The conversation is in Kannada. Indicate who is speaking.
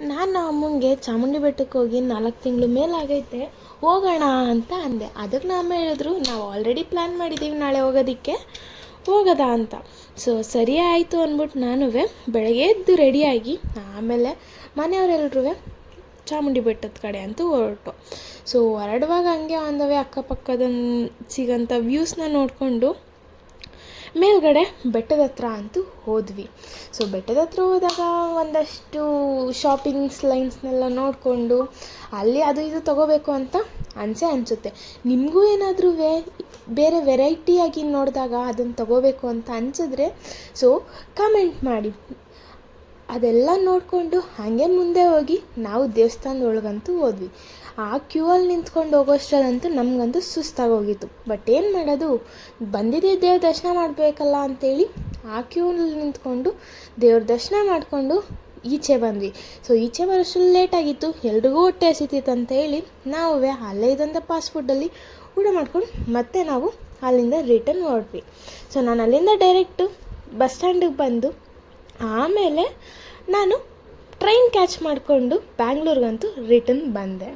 Speaker 1: ನಾನು ಅಮ್ಮಂಗೆ ಚಾಮುಂಡಿ ಬೆಟ್ಟಕ್ಕೆ ಹೋಗಿ 4 ತಿಂಗಳು ಮೇಲಾಗೈತೆ, ಹೋಗೋಣ ಅಂತ ಅಂದೆ. ಅದಕ್ಕೆ ನಮ್ಮ ಹೇಳಿದ್ರು, ನಾವು ಆಲ್ರೆಡಿ ಪ್ಲ್ಯಾನ್ ಮಾಡಿದ್ದೀವಿ ನಾಳೆ ಹೋಗೋದಕ್ಕೆ, ಹೋಗೋದಾ ಅಂತ. ಸೊ ಸರಿ ಆಯಿತು ಅಂದ್ಬಿಟ್ಟು ನಾನು ಬೆಳಗ್ಗೆ ಎದ್ದು ರೆಡಿಯಾಗಿ ಆಮೇಲೆ ಮನೆಯವರೆಲ್ಲರೂ ಚಾಮುಂಡಿ ಬೆಟ್ಟದ ಕಡೆ ಅಂತೂ ಹೊರಟು. ಸೊ ಹೊರಡುವಾಗ ಹಂಗೆ ಆನ್ ದ ವೇ ಅಕ್ಕಪಕ್ಕದ ಸಿಗೋಂಥ ವ್ಯೂಸ್ನ ನೋಡಿಕೊಂಡು ಮೇಲ್ಗಡೆ ಬೆಟ್ಟದ ಹತ್ರ ಅಂತೂ ಹೋದ್ವಿ. ಸೊ ಬೆಟ್ಟದ ಹತ್ರ ಹೋದಾಗ ಒಂದಷ್ಟು ಶಾಪಿಂಗ್ಸ್ ಲೈನ್ಸ್ನೆಲ್ಲ ನೋಡಿಕೊಂಡು ಅಲ್ಲಿ ಅದು ಇದು ತೊಗೋಬೇಕು ಅಂತ ಅನಿಸುತ್ತೆ. ನಿಮಗೂ ಏನಾದರೂ ಬೇರೆ ವೆರೈಟಿಯಾಗಿ ನೋಡಿದಾಗ ಅದನ್ನು ತೊಗೋಬೇಕು ಅಂತ ಅನಿಸಿದ್ರೆ ಸೊ ಕಮೆಂಟ್ ಮಾಡಿ. ಅದೆಲ್ಲ ನೋಡಿಕೊಂಡು ಹಾಗೆ ಮುಂದೆ ಹೋಗಿ ನಾವು ದೇವಸ್ಥಾನದೊಳಗಂತೂ ಹೋದ್ವಿ. ಆ ಕ್ಯೂ ಅಲ್ಲಿ ನಿಂತ್ಕೊಂಡು ಹೋಗೋಷ್ಟರಲ್ಲಂತೂ ನಮಗಂತೂ ಸುಸ್ತಾಗೋಗಿತ್ತು. ಬಟ್ ಏನು ಮಾಡೋದು, ಬಂದಿದ್ದೇ ದೇವ್ರ ದರ್ಶನ ಮಾಡಬೇಕಲ್ಲ ಅಂಥೇಳಿ ಆ ಕ್ಯೂನಲ್ಲಿ ನಿಂತ್ಕೊಂಡು ದೇವ್ರ ದರ್ಶನ ಮಾಡಿಕೊಂಡು ಈಚೆ ಬಂದ್ವಿ. ಸೊ ಈಚೆ ಬರೋಷ್ಟರಲ್ಲಿ ಲೇಟಾಗಿತ್ತು, ಎಲ್ರಿಗೂ ಹೊಟ್ಟೆ ಹಸಿತಿತ್ತು ಅಂತೇಳಿ ನಾವು ಅಲ್ಲೇ ಇದ್ದಂಥ ಫಾಸ್ಟ್ ಫುಡ್ಡಲ್ಲಿ ಊಟ ಮಾಡ್ಕೊಂಡು ಮತ್ತೆ ನಾವು ಅಲ್ಲಿಂದ ರಿಟರ್ನ್ ಹೊರಟ್ವಿ. ಸೊ ನಾನು ಅಲ್ಲಿಂದ ಡೈರೆಕ್ಟು ಬಸ್ ಸ್ಟ್ಯಾಂಡಿಗೆ ಬಂದು ಆಮೇಲೆ ನಾನು ಟ್ರೈನ್ ಕ್ಯಾಚ್ ಮಾಡಿಕೊಂಡು ಬ್ಯಾಂಗ್ಳೂರಿಗಂತೂ ರಿಟರ್ನ್ ಬಂದೆ.